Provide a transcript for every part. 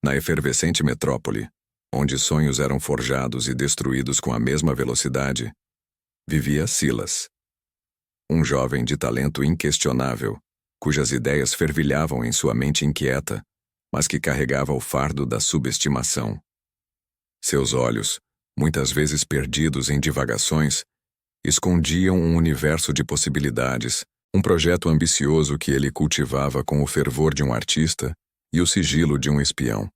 Na efervescente metrópole, onde sonhos eram forjados e destruídos com a mesma velocidade, vivia Silas. Um jovem de talento inquestionável, cujas ideias fervilhavam em sua mente inquieta, mas que carregava o fardo da subestimação. Seus olhos, muitas vezes perdidos em divagações, escondiam um universo de possibilidades, um projeto ambicioso que ele cultivava com o fervor de um artista e o sigilo de um espião.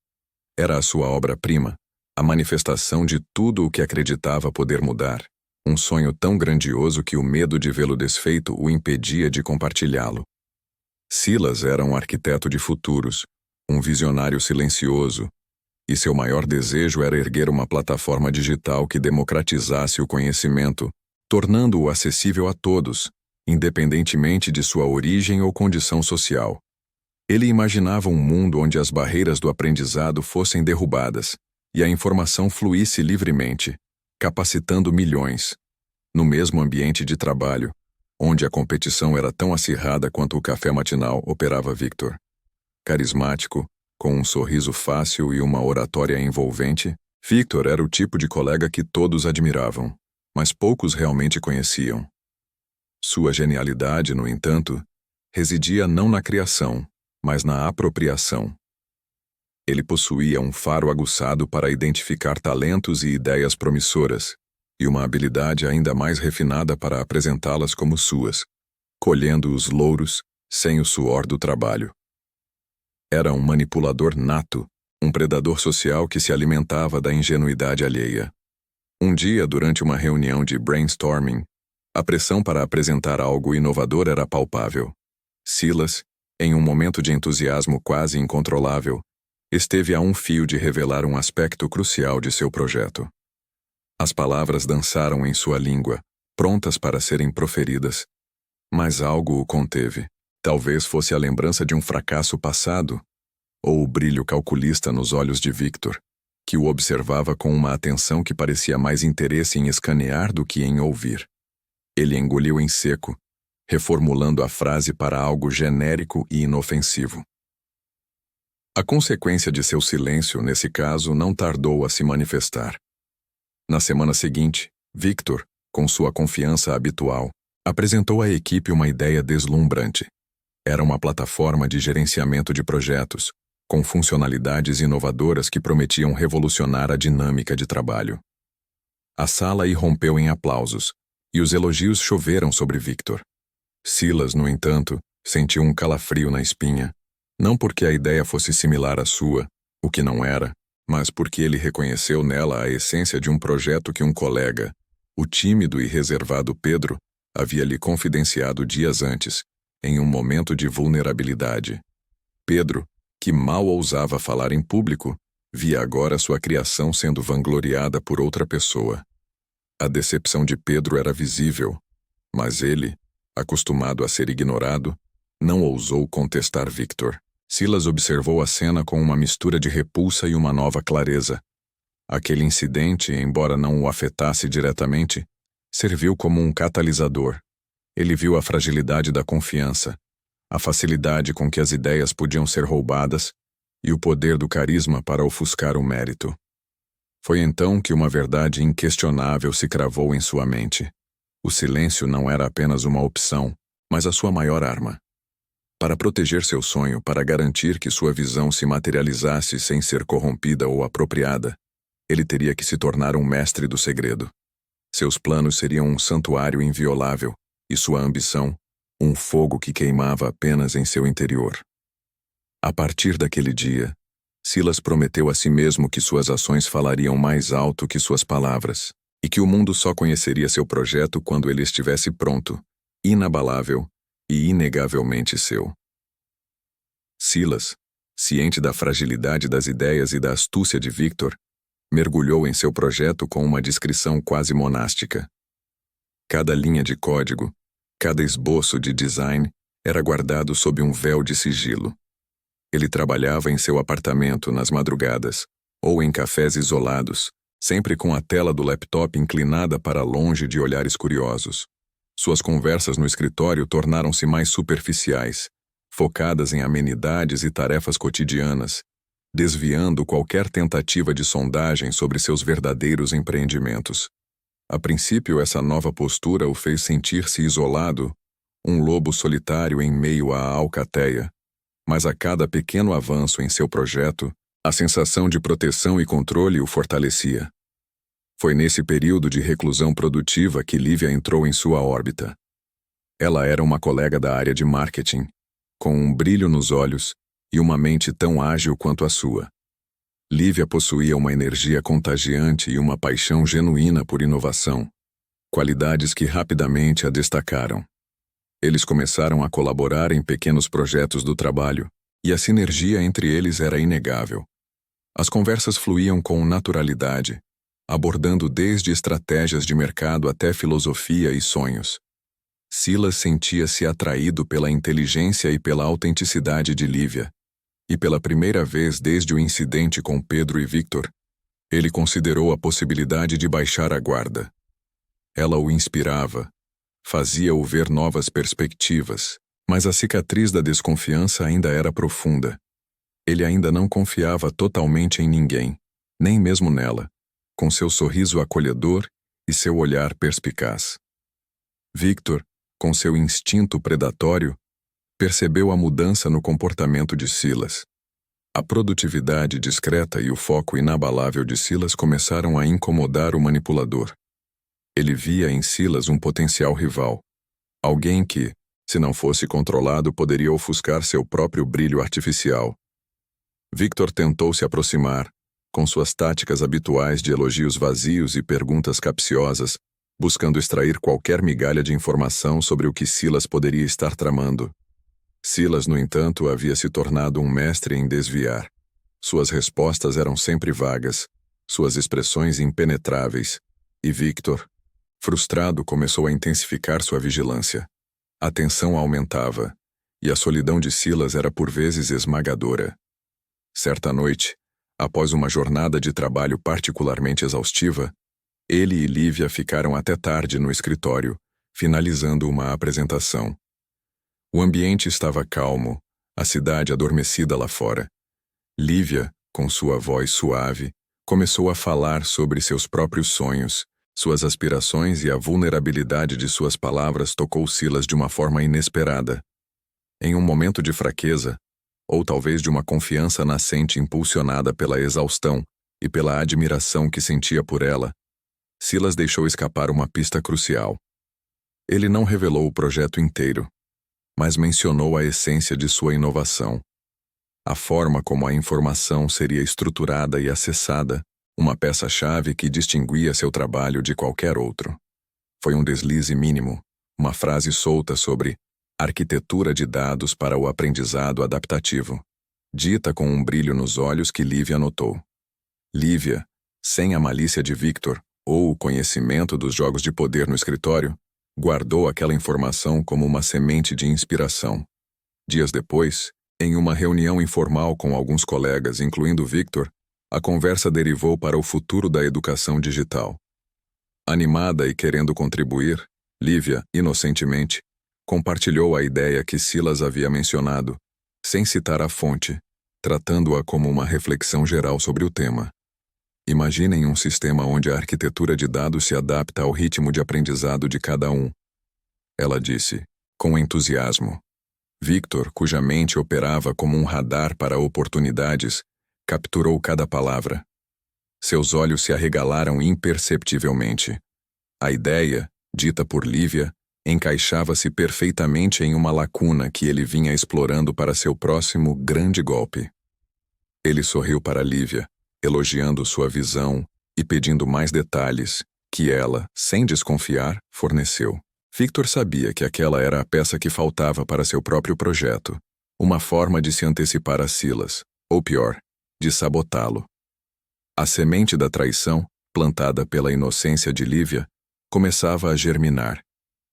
Era a sua obra-prima, a manifestação de tudo o que acreditava poder mudar, um sonho tão grandioso que o medo de vê-lo desfeito o impedia de compartilhá-lo. Silas era um arquiteto de futuros, um visionário silencioso, e seu maior desejo era erguer uma plataforma digital que democratizasse o conhecimento, tornando-o acessível a todos, independentemente de sua origem ou condição social. Ele imaginava um mundo onde as barreiras do aprendizado fossem derrubadas e a informação fluísse livremente, capacitando milhões. No mesmo ambiente de trabalho, onde a competição era tão acirrada quanto o café matinal, operava Victor. Carismático, com um sorriso fácil e uma oratória envolvente, Victor era o tipo de colega que todos admiravam, mas poucos realmente conheciam. Sua genialidade, no entanto, residia não na criação, mas na apropriação. Ele possuía um faro aguçado para identificar talentos e ideias promissoras, e uma habilidade ainda mais refinada para apresentá-las como suas, colhendo os louros sem o suor do trabalho. Era um manipulador nato, um predador social que se alimentava da ingenuidade alheia. Um dia, durante uma reunião de brainstorming, a pressão para apresentar algo inovador era palpável. Silas, em um momento de entusiasmo quase incontrolável, esteve a um fio de revelar um aspecto crucial de seu projeto. As palavras dançaram em sua língua, prontas para serem proferidas. Mas algo o conteve. Talvez fosse a lembrança de um fracasso passado, ou o brilho calculista nos olhos de Victor, que o observava com uma atenção que parecia mais interesse em escanear do que em ouvir. Ele engoliu em seco, reformulando a frase para algo genérico e inofensivo. A consequência de seu silêncio, nesse caso, não tardou a se manifestar. Na semana seguinte, Victor, com sua confiança habitual, apresentou à equipe uma ideia deslumbrante. Era uma plataforma de gerenciamento de projetos, com funcionalidades inovadoras que prometiam revolucionar a dinâmica de trabalho. A sala irrompeu em aplausos, e os elogios choveram sobre Victor. Silas, no entanto, sentiu um calafrio na espinha, não porque a ideia fosse similar à sua, o que não era, mas porque ele reconheceu nela a essência de um projeto que um colega, o tímido e reservado Pedro, havia lhe confidenciado dias antes, em um momento de vulnerabilidade. Pedro, que mal ousava falar em público, via agora sua criação sendo vangloriada por outra pessoa. A decepção de Pedro era visível, mas ele, acostumado a ser ignorado, não ousou contestar Victor. Silas observou a cena com uma mistura de repulsa e uma nova clareza. Aquele incidente, embora não o afetasse diretamente, serviu como um catalisador. Ele viu a fragilidade da confiança, a facilidade com que as ideias podiam ser roubadas e o poder do carisma para ofuscar o mérito. Foi então que uma verdade inquestionável se cravou em sua mente. O silêncio não era apenas uma opção, mas a sua maior arma. Para proteger seu sonho, para garantir que sua visão se materializasse sem ser corrompida ou apropriada, ele teria que se tornar um mestre do segredo. Seus planos seriam um santuário inviolável, e sua ambição, um fogo que queimava apenas em seu interior. A partir daquele dia, Silas prometeu a si mesmo que suas ações falariam mais alto que suas palavras, e que o mundo só conheceria seu projeto quando ele estivesse pronto, inabalável e inegavelmente seu. Silas, ciente da fragilidade das ideias e da astúcia de Victor, mergulhou em seu projeto com uma discrição quase monástica. Cada linha de código, cada esboço de design era guardado sob um véu de sigilo. Ele trabalhava em seu apartamento nas madrugadas, ou em cafés isolados, sempre com a tela do laptop inclinada para longe de olhares curiosos. Suas conversas no escritório tornaram-se mais superficiais, focadas em amenidades e tarefas cotidianas, desviando qualquer tentativa de sondagem sobre seus verdadeiros empreendimentos. A princípio, essa nova postura o fez sentir-se isolado, um lobo solitário em meio à alcateia. Mas a cada pequeno avanço em seu projeto, a sensação de proteção e controle o fortalecia. Foi nesse período de reclusão produtiva que Lívia entrou em sua órbita. Ela era uma colega da área de marketing, com um brilho nos olhos e uma mente tão ágil quanto a sua. Lívia possuía uma energia contagiante e uma paixão genuína por inovação, qualidades que rapidamente a destacaram. Eles começaram a colaborar em pequenos projetos do trabalho, e a sinergia entre eles era inegável. As conversas fluíam com naturalidade, abordando desde estratégias de mercado até filosofia e sonhos. Silas sentia-se atraído pela inteligência e pela autenticidade de Lívia, e pela primeira vez desde o incidente com Pedro e Victor, ele considerou a possibilidade de baixar a guarda. Ela o inspirava, fazia-o ver novas perspectivas, mas a cicatriz da desconfiança ainda era profunda. Ele ainda não confiava totalmente em ninguém, nem mesmo nela, com seu sorriso acolhedor e seu olhar perspicaz. Victor, com seu instinto predatório, percebeu a mudança no comportamento de Silas. A produtividade discreta e o foco inabalável de Silas começaram a incomodar o manipulador. Ele via em Silas um potencial rival, alguém que, se não fosse controlado, poderia ofuscar seu próprio brilho artificial. Victor tentou se aproximar, com suas táticas habituais de elogios vazios e perguntas capciosas, buscando extrair qualquer migalha de informação sobre o que Silas poderia estar tramando. Silas, no entanto, havia se tornado um mestre em desviar. Suas respostas eram sempre vagas, suas expressões impenetráveis, e Victor, frustrado, começou a intensificar sua vigilância. A tensão aumentava, e a solidão de Silas era por vezes esmagadora. Certa noite, após uma jornada de trabalho particularmente exaustiva, ele e Lívia ficaram até tarde no escritório, finalizando uma apresentação. O ambiente estava calmo, a cidade adormecida lá fora. Lívia, com sua voz suave, começou a falar sobre seus próprios sonhos, suas aspirações, e a vulnerabilidade de suas palavras tocou Silas de uma forma inesperada. Em um momento de fraqueza, ou talvez de uma confiança nascente impulsionada pela exaustão e pela admiração que sentia por ela, Silas deixou escapar uma pista crucial. Ele não revelou o projeto inteiro, mas mencionou a essência de sua inovação. A forma como a informação seria estruturada e acessada, uma peça-chave que distinguia seu trabalho de qualquer outro. Foi um deslize mínimo, uma frase solta sobre arquitetura de dados para o aprendizado adaptativo, dita com um brilho nos olhos que Lívia notou. Lívia, sem a malícia de Victor ou o conhecimento dos jogos de poder no escritório, guardou aquela informação como uma semente de inspiração. Dias depois, em uma reunião informal com alguns colegas, incluindo Victor, a conversa derivou para o futuro da educação digital. Animada e querendo contribuir, Lívia, inocentemente, compartilhou a ideia que Silas havia mencionado, sem citar a fonte, tratando-a como uma reflexão geral sobre o tema. Imaginem um sistema onde a arquitetura de dados se adapta ao ritmo de aprendizado de cada um. Ela disse, com entusiasmo. Victor, cuja mente operava como um radar para oportunidades, capturou cada palavra. Seus olhos se arregalaram imperceptivelmente. A ideia, dita por Lívia, encaixava-se perfeitamente em uma lacuna que ele vinha explorando para seu próximo grande golpe. Ele sorriu para Lívia, elogiando sua visão e pedindo mais detalhes, que ela, sem desconfiar, forneceu. Victor sabia que aquela era a peça que faltava para seu próprio projeto, uma forma de se antecipar a Silas, ou pior, de sabotá-lo. A semente da traição, plantada pela inocência de Lívia, começava a germinar,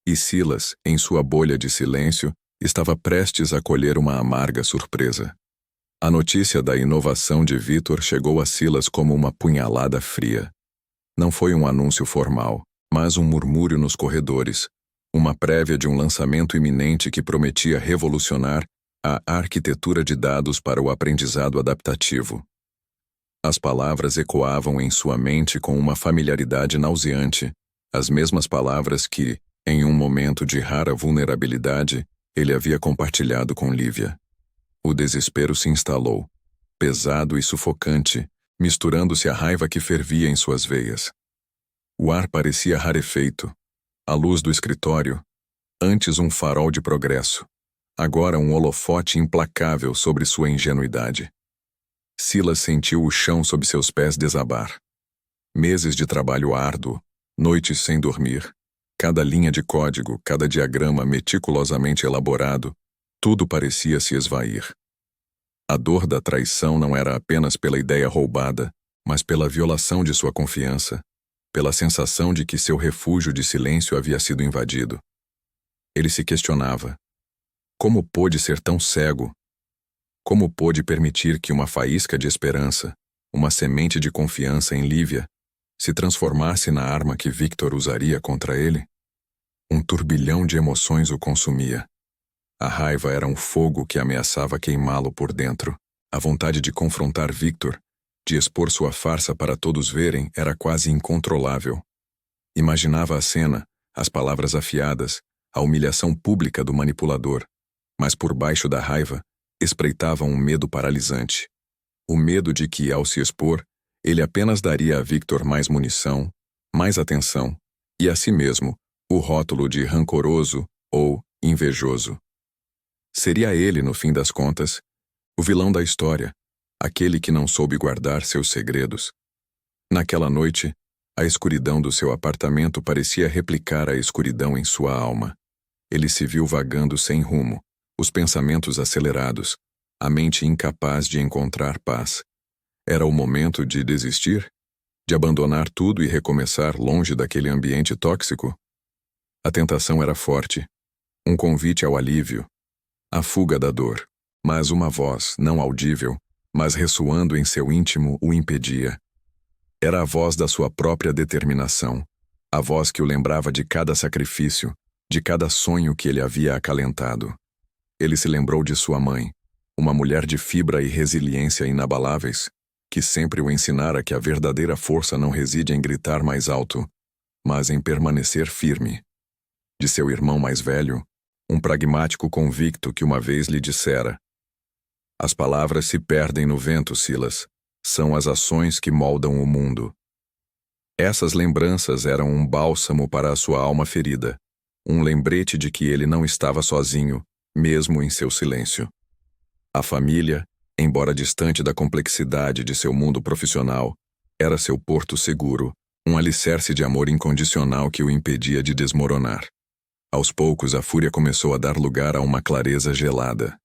e Silas, em sua bolha de silêncio, estava prestes a colher uma amarga surpresa. A notícia da inovação de Victor chegou a Silas como uma punhalada fria. Não foi um anúncio formal, mas um murmúrio nos corredores, uma prévia de um lançamento iminente que prometia revolucionar a arquitetura de dados para o aprendizado adaptativo. As palavras ecoavam em sua mente com uma familiaridade nauseante, as mesmas palavras que, em um momento de rara vulnerabilidade, ele havia compartilhado com Lívia. O desespero se instalou, pesado e sufocante, misturando-se à raiva que fervia em suas veias. O ar parecia rarefeito. A luz do escritório, antes um farol de progresso, agora um holofote implacável sobre sua ingenuidade. Silas sentiu o chão sob seus pés desabar. Meses de trabalho árduo, noites sem dormir, cada linha de código, cada diagrama meticulosamente elaborado, tudo parecia se esvair. A dor da traição não era apenas pela ideia roubada, mas pela violação de sua confiança, pela sensação de que seu refúgio de silêncio havia sido invadido. Ele se questionava. Como pôde ser tão cego? Como pôde permitir que uma faísca de esperança, uma semente de confiança em Lívia, se transformasse na arma que Victor usaria contra ele? Um turbilhão de emoções o consumia. A raiva era um fogo que ameaçava queimá-lo por dentro. A vontade de confrontar Victor, de expor sua farsa para todos verem, era quase incontrolável. Imaginava a cena, as palavras afiadas, a humilhação pública do manipulador, mas por baixo da raiva, espreitava um medo paralisante. O medo de que, ao se expor, ele apenas daria a Victor mais munição, mais atenção, e a si mesmo, o rótulo de rancoroso ou invejoso. Seria ele, no fim das contas, o vilão da história, aquele que não soube guardar seus segredos. Naquela noite, a escuridão do seu apartamento parecia replicar a escuridão em sua alma. Ele se viu vagando sem rumo, os pensamentos acelerados, a mente incapaz de encontrar paz. Era o momento de desistir? De abandonar tudo e recomeçar longe daquele ambiente tóxico? A tentação era forte, um convite ao alívio, a fuga da dor, mas uma voz, não audível, mas ressoando em seu íntimo, o impedia. Era a voz da sua própria determinação, a voz que o lembrava de cada sacrifício, de cada sonho que ele havia acalentado. Ele se lembrou de sua mãe, uma mulher de fibra e resiliência inabaláveis, que sempre o ensinara que a verdadeira força não reside em gritar mais alto, mas em permanecer firme. De seu irmão mais velho, um pragmático convicto que uma vez lhe dissera: as palavras se perdem no vento, Silas. São as ações que moldam o mundo. Essas lembranças eram um bálsamo para a sua alma ferida, um lembrete de que ele não estava sozinho, mesmo em seu silêncio. A família, embora distante da complexidade de seu mundo profissional, era seu porto seguro, um alicerce de amor incondicional que o impedia de desmoronar. Aos poucos, a fúria começou a dar lugar a uma clareza gelada.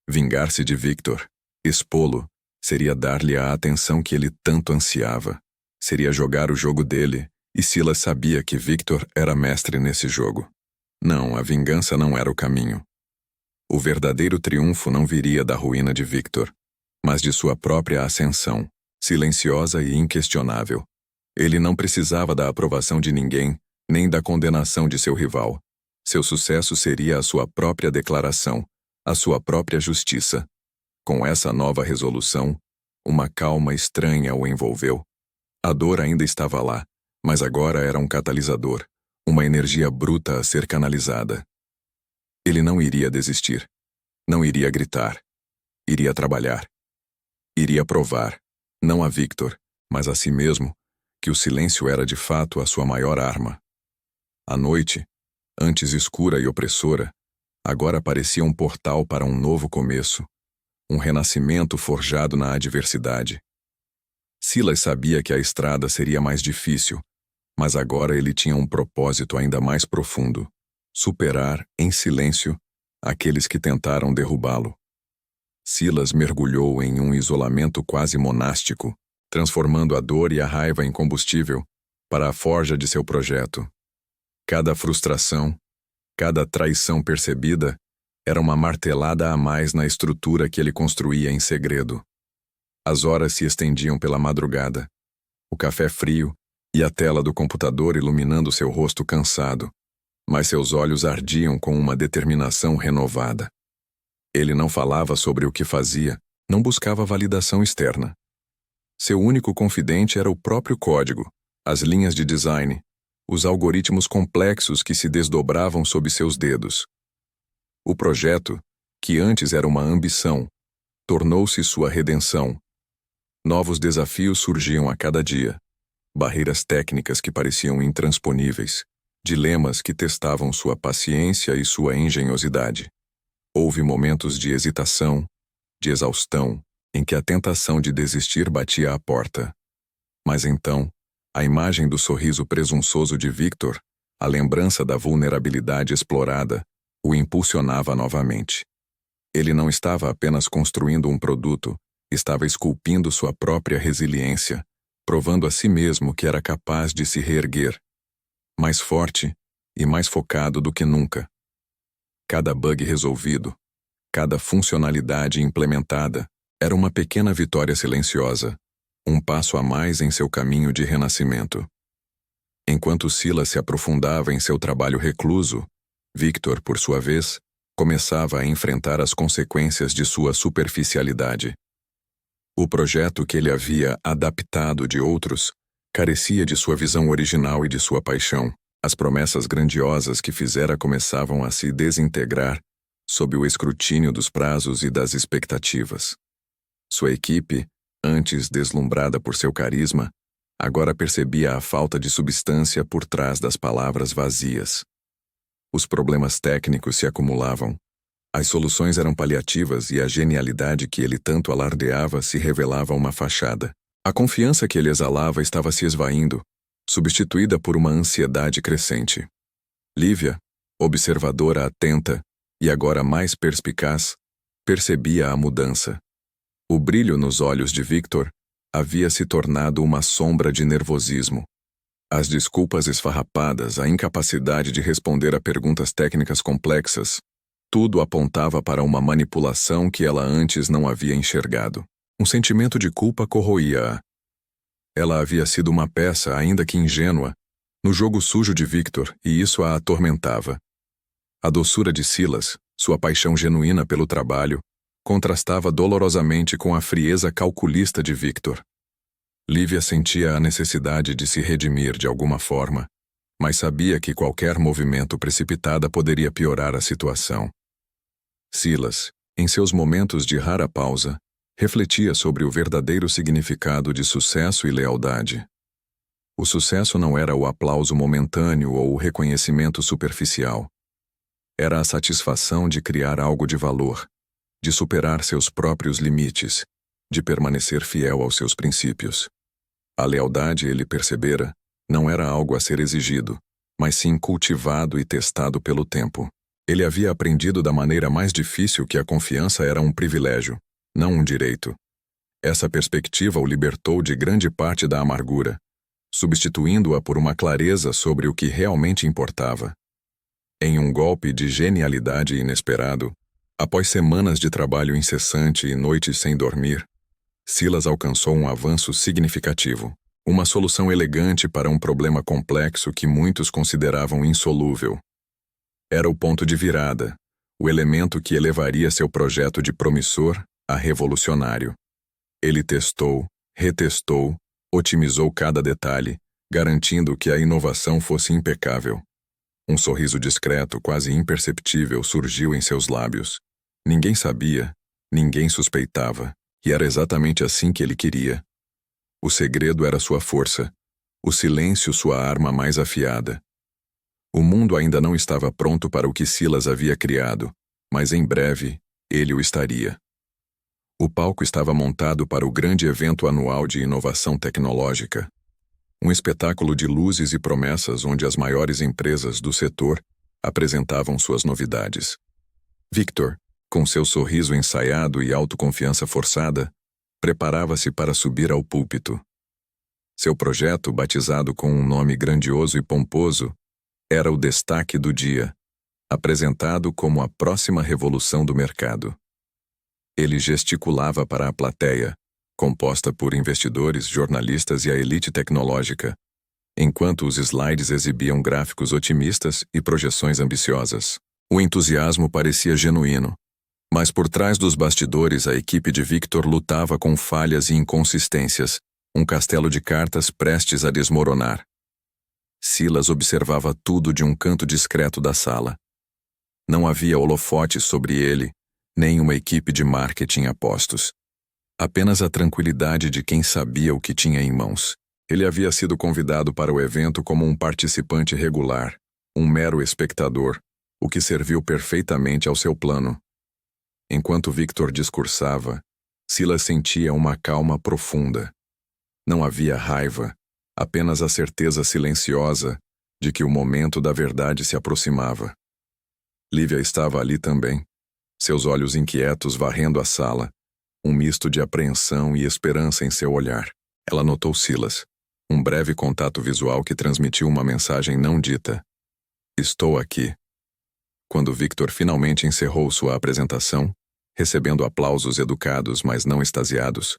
Vingar-se de Victor, expô-lo, seria dar-lhe a atenção que ele tanto ansiava. Seria jogar o jogo dele, e Silas sabia que Victor era mestre nesse jogo. Não, a vingança não era o caminho. O verdadeiro triunfo não viria da ruína de Victor, mas de sua própria ascensão, silenciosa e inquestionável. Ele não precisava da aprovação de ninguém, nem da condenação de seu rival. Seu sucesso seria a sua própria declaração, a sua própria justiça. Com essa nova resolução, uma calma estranha o envolveu. A dor ainda estava lá, mas agora era um catalisador, uma energia bruta a ser canalizada. Ele não iria desistir. Não iria gritar. Iria trabalhar. Iria provar, não a Victor, mas a si mesmo, que o silêncio era de fato a sua maior arma. A noite, antes escura e opressora, agora parecia um portal para um novo começo, um renascimento forjado na adversidade. Silas sabia que a estrada seria mais difícil, mas agora ele tinha um propósito ainda mais profundo: superar, em silêncio, aqueles que tentaram derrubá-lo. Silas mergulhou em um isolamento quase monástico, transformando a dor e a raiva em combustível para a forja de seu projeto. Cada frustração, cada traição percebida, era uma martelada a mais na estrutura que ele construía em segredo. As horas se estendiam pela madrugada, o café frio e a tela do computador iluminando seu rosto cansado, mas seus olhos ardiam com uma determinação renovada. Ele não falava sobre o que fazia, não buscava validação externa. Seu único confidente era o próprio código, as linhas de design, os algoritmos complexos que se desdobravam sob seus dedos. O projeto, que antes era uma ambição, tornou-se sua redenção. Novos desafios surgiam a cada dia. Barreiras técnicas que pareciam intransponíveis, dilemas que testavam sua paciência e sua engenhosidade. Houve momentos de hesitação, de exaustão, em que a tentação de desistir batia à porta. Mas então, a imagem do sorriso presunçoso de Victor, a lembrança da vulnerabilidade explorada, o impulsionava novamente. Ele não estava apenas construindo um produto, estava esculpindo sua própria resiliência, provando a si mesmo que era capaz de se reerguer, mais forte e mais focado do que nunca. Cada bug resolvido, cada funcionalidade implementada, era uma pequena vitória silenciosa, um passo a mais em seu caminho de renascimento. Enquanto Silas se aprofundava em seu trabalho recluso, Victor, por sua vez, começava a enfrentar as consequências de sua superficialidade. O projeto que ele havia adaptado de outros carecia de sua visão original e de sua paixão. As promessas grandiosas que fizera começavam a se desintegrar sob o escrutínio dos prazos e das expectativas. Sua equipe, antes deslumbrada por seu carisma, agora percebia a falta de substância por trás das palavras vazias. Os problemas técnicos se acumulavam. As soluções eram paliativas e a genialidade que ele tanto alardeava se revelava uma fachada. A confiança que ele exalava estava se esvaindo, substituída por uma ansiedade crescente. Lívia, observadora atenta e agora mais perspicaz, percebia a mudança. O brilho nos olhos de Victor havia se tornado uma sombra de nervosismo. As desculpas esfarrapadas, a incapacidade de responder a perguntas técnicas complexas, tudo apontava para uma manipulação que ela antes não havia enxergado. Um sentimento de culpa corroía-a. Ela havia sido uma peça, ainda que ingênua, no jogo sujo de Victor, e isso a atormentava. A doçura de Silas, sua paixão genuína pelo trabalho, contrastava dolorosamente com a frieza calculista de Victor. Lívia sentia a necessidade de se redimir de alguma forma, mas sabia que qualquer movimento precipitado poderia piorar a situação. Silas, em seus momentos de rara pausa, refletia sobre o verdadeiro significado de sucesso e lealdade. O sucesso não era o aplauso momentâneo ou o reconhecimento superficial. Era a satisfação de criar algo de valor, de superar seus próprios limites, de permanecer fiel aos seus princípios. A lealdade, ele percebera, não era algo a ser exigido, mas sim cultivado e testado pelo tempo. Ele havia aprendido da maneira mais difícil que a confiança era um privilégio, não um direito. Essa perspectiva o libertou de grande parte da amargura, substituindo-a por uma clareza sobre o que realmente importava. Em um golpe de genialidade inesperado, após semanas de trabalho incessante e noites sem dormir, Silas alcançou um avanço significativo, uma solução elegante para um problema complexo que muitos consideravam insolúvel. Era o ponto de virada, o elemento que elevaria seu projeto de promissor a revolucionário. Ele testou, retestou, otimizou cada detalhe, garantindo que a inovação fosse impecável. Um sorriso discreto, quase imperceptível, surgiu em seus lábios. Ninguém sabia, ninguém suspeitava, e era exatamente assim que ele queria. O segredo era sua força, o silêncio sua arma mais afiada. O mundo ainda não estava pronto para o que Silas havia criado, mas em breve ele o estaria. O palco estava montado para o grande evento anual de inovação tecnológica. Um espetáculo de luzes e promessas onde as maiores empresas do setor apresentavam suas novidades. Victor, com seu sorriso ensaiado e autoconfiança forçada, preparava-se para subir ao púlpito. Seu projeto, batizado com um nome grandioso e pomposo, era o destaque do dia, apresentado como a próxima revolução do mercado. Ele gesticulava para a plateia, composta por investidores, jornalistas e a elite tecnológica, enquanto os slides exibiam gráficos otimistas e projeções ambiciosas. O entusiasmo parecia genuíno, Mas por trás dos bastidores, a equipe de Victor lutava com falhas e inconsistências, um castelo de cartas prestes a desmoronar. Silas observava tudo de um canto discreto da sala. Não havia holofotes sobre ele, nem uma equipe de marketing a postos. Apenas a tranquilidade de quem sabia o que tinha em mãos. Ele havia sido convidado para o evento como um participante regular, um mero espectador, o que serviu perfeitamente ao seu plano. Enquanto Victor discursava, Silas sentia uma calma profunda. Não havia raiva, apenas a certeza silenciosa de que o momento da verdade se aproximava. Lívia estava ali também, seus olhos inquietos varrendo a sala, um misto de apreensão e esperança em seu olhar. Ela notou Silas, um breve contato visual que transmitiu uma mensagem não dita. Estou aqui. Quando Victor finalmente encerrou sua apresentação, recebendo aplausos educados, mas não extasiados,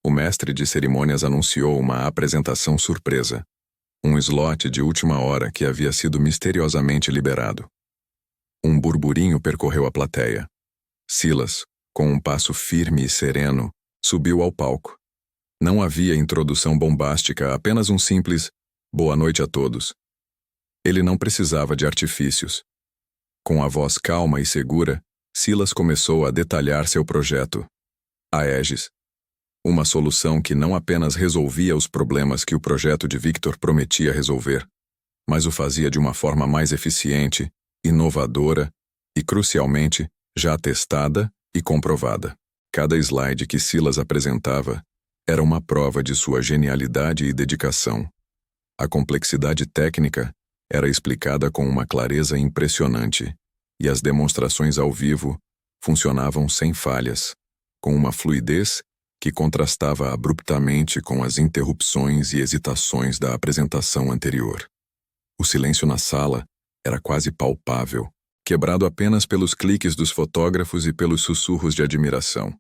o mestre de cerimônias anunciou uma apresentação surpresa, um slot de última hora que havia sido misteriosamente liberado. Um burburinho percorreu a plateia. Silas, com um passo firme e sereno, subiu ao palco. Não havia introdução bombástica, apenas um simples "boa noite a todos". Ele não precisava de artifícios. Com a voz calma e segura, Silas começou a detalhar seu projeto. A Aegis. Uma solução que não apenas resolvia os problemas que o projeto de Victor prometia resolver, mas o fazia de uma forma mais eficiente, inovadora e, crucialmente, já testada e comprovada. Cada slide que Silas apresentava era uma prova de sua genialidade e dedicação. A complexidade técnica era explicada com uma clareza impressionante, e as demonstrações ao vivo funcionavam sem falhas, com uma fluidez que contrastava abruptamente com as interrupções e hesitações da apresentação anterior. O silêncio na sala era quase palpável, quebrado apenas pelos cliques dos fotógrafos e pelos sussurros de admiração.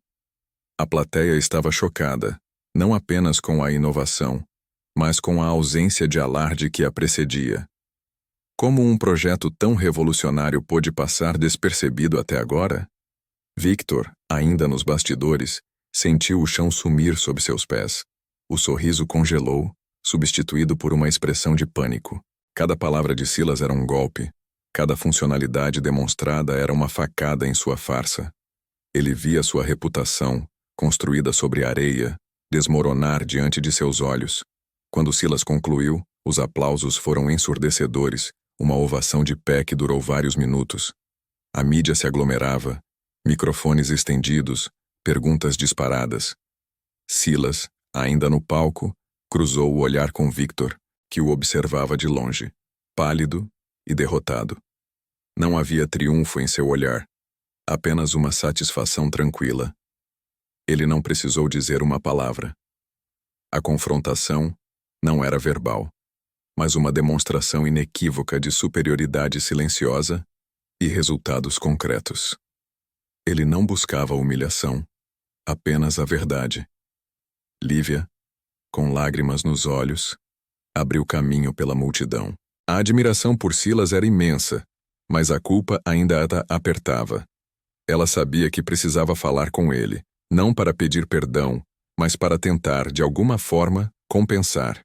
A plateia estava chocada, não apenas com a inovação, mas com a ausência de alarde que a precedia. Como um projeto tão revolucionário pôde passar despercebido até agora? Victor, ainda nos bastidores, sentiu o chão sumir sob seus pés. O sorriso congelou, substituído por uma expressão de pânico. Cada palavra de Silas era um golpe. Cada funcionalidade demonstrada era uma facada em sua farsa. Ele via sua reputação, construída sobre areia, desmoronar diante de seus olhos. Quando Silas concluiu, os aplausos foram ensurdecedores, uma ovação de pé que durou vários minutos. A mídia se aglomerava, microfones estendidos, perguntas disparadas. Silas, ainda no palco, cruzou o olhar com Victor, que o observava de longe, pálido e derrotado. Não havia triunfo em seu olhar, apenas uma satisfação tranquila. Ele não precisou dizer uma palavra. A confrontação não era verbal, mas uma demonstração inequívoca de superioridade silenciosa e resultados concretos. Ele não buscava humilhação, apenas a verdade. Lívia, com lágrimas nos olhos, abriu caminho pela multidão. A admiração por Silas era imensa, mas a culpa ainda a apertava. Ela sabia que precisava falar com ele, não para pedir perdão, mas para tentar, de alguma forma, compensar.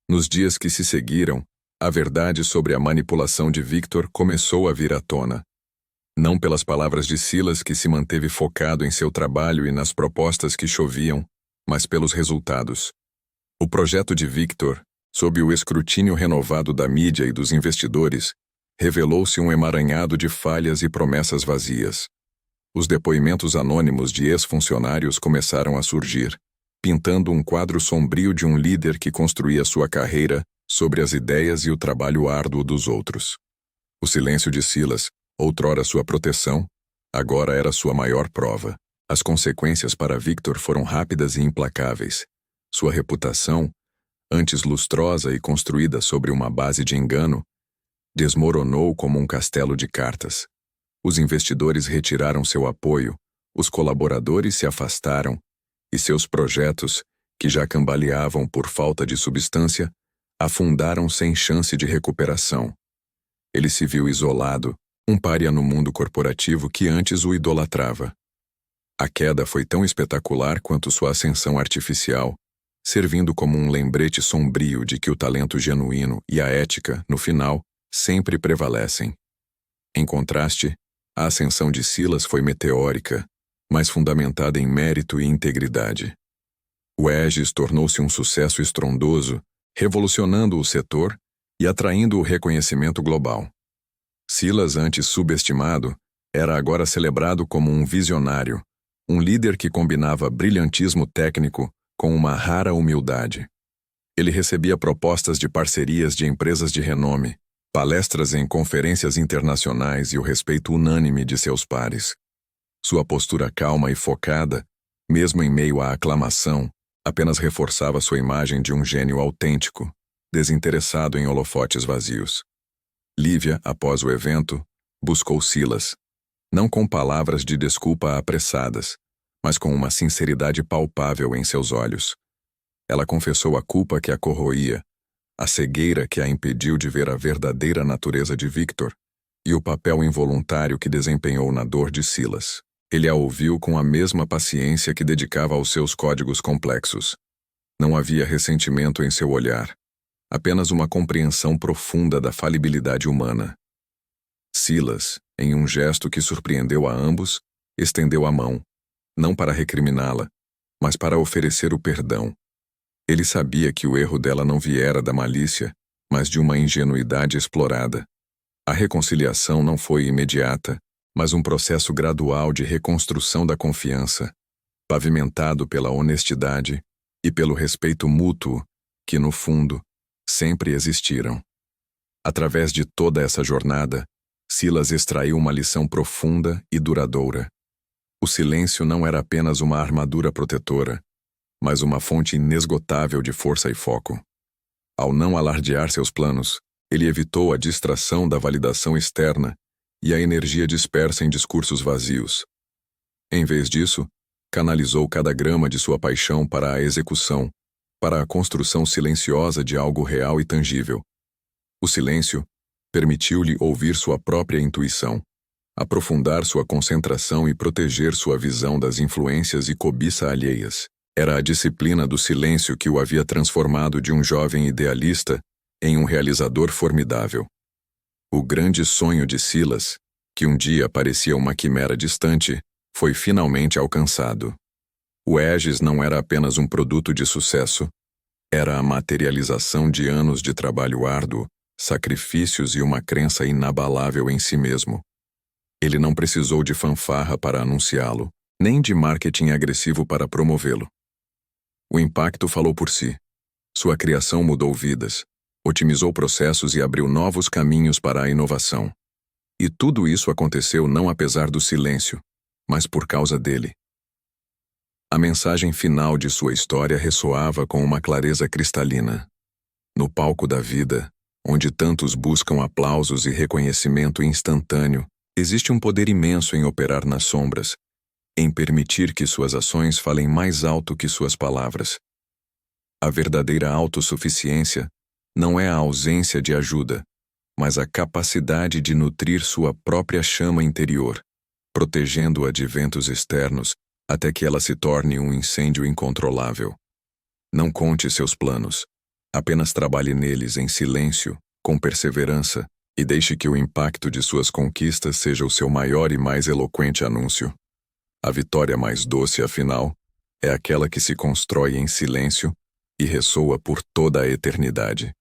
Nos dias que se seguiram, a verdade sobre a manipulação de Victor começou a vir à tona. Não pelas palavras de Silas, que se manteve focado em seu trabalho e nas propostas que choviam, mas pelos resultados. O projeto de Victor, sob o escrutínio renovado da mídia e dos investidores, revelou-se um emaranhado de falhas e promessas vazias. Os depoimentos anônimos de ex-funcionários começaram a surgir, pintando um quadro sombrio de um líder que construía sua carreira sobre as ideias e o trabalho árduo dos outros. O silêncio de Silas, outrora sua proteção, agora era sua maior prova. As consequências para Victor foram rápidas e implacáveis. Sua reputação, antes lustrosa e construída sobre uma base de engano, desmoronou como um castelo de cartas. Os investidores retiraram seu apoio, os colaboradores se afastaram, e seus projetos, que já cambaleavam por falta de substância, afundaram sem chance de recuperação. Ele se viu isolado, Um pária no mundo corporativo que antes o idolatrava. A queda foi tão espetacular quanto sua ascensão artificial, servindo como um lembrete sombrio de que o talento genuíno e a ética, no final, sempre prevalecem. Em contraste, a ascensão de Silas foi meteórica, mas fundamentada em mérito e integridade. O Aegis tornou-se um sucesso estrondoso, revolucionando o setor e atraindo o reconhecimento global. Silas, antes subestimado, era agora celebrado como um visionário, um líder que combinava brilhantismo técnico com uma rara humildade. Ele recebia propostas de parcerias de empresas de renome, palestras em conferências internacionais e o respeito unânime de seus pares. Sua postura calma e focada, mesmo em meio à aclamação, apenas reforçava sua imagem de um gênio autêntico, desinteressado em holofotes vazios. Lívia, após o evento, buscou Silas, não com palavras de desculpa apressadas, mas com uma sinceridade palpável em seus olhos. Ela confessou a culpa que a corroía, a cegueira que a impediu de ver a verdadeira natureza de Victor e o papel involuntário que desempenhou na dor de Silas. Ele a ouviu com a mesma paciência que dedicava aos seus códigos complexos. Não havia ressentimento em seu olhar, apenas uma compreensão profunda da falibilidade humana. Silas, em um gesto que surpreendeu a ambos, estendeu a mão, não para recriminá-la, mas para oferecer o perdão. Ele sabia que o erro dela não viera da malícia, mas de uma ingenuidade explorada. A reconciliação não foi imediata, mas um processo gradual de reconstrução da confiança, pavimentado pela honestidade e pelo respeito mútuo que, no fundo, sempre existiram. Através de toda essa jornada, Silas extraiu uma lição profunda e duradoura. O silêncio não era apenas uma armadura protetora, mas uma fonte inesgotável de força e foco. Ao não alardear seus planos, ele evitou a distração da validação externa e a energia dispersa em discursos vazios. Em vez disso, canalizou cada grama de sua paixão para a execução, para a construção silenciosa de algo real e tangível. O silêncio permitiu-lhe ouvir sua própria intuição, aprofundar sua concentração e proteger sua visão das influências e cobiça alheias. Era a disciplina do silêncio que o havia transformado de um jovem idealista em um realizador formidável. O grande sonho de Silas, que um dia parecia uma quimera distante, foi finalmente alcançado. O Aegis não era apenas um produto de sucesso, era a materialização de anos de trabalho árduo, sacrifícios e uma crença inabalável em si mesmo. Ele não precisou de fanfarra para anunciá-lo, nem de marketing agressivo para promovê-lo. O impacto falou por si. Sua criação mudou vidas, otimizou processos e abriu novos caminhos para a inovação. E tudo isso aconteceu não apesar do silêncio, mas por causa dele. A mensagem final de sua história ressoava com uma clareza cristalina. No palco da vida, onde tantos buscam aplausos e reconhecimento instantâneo, existe um poder imenso em operar nas sombras, em permitir que suas ações falem mais alto que suas palavras. A verdadeira autossuficiência não é a ausência de ajuda, mas a capacidade de nutrir sua própria chama interior, protegendo-a de ventos externos até que ela se torne um incêndio incontrolável. Não conte seus planos, apenas trabalhe neles em silêncio, com perseverança, e deixe que o impacto de suas conquistas seja o seu maior e mais eloquente anúncio. A vitória mais doce, afinal, é aquela que se constrói em silêncio e ressoa por toda a eternidade.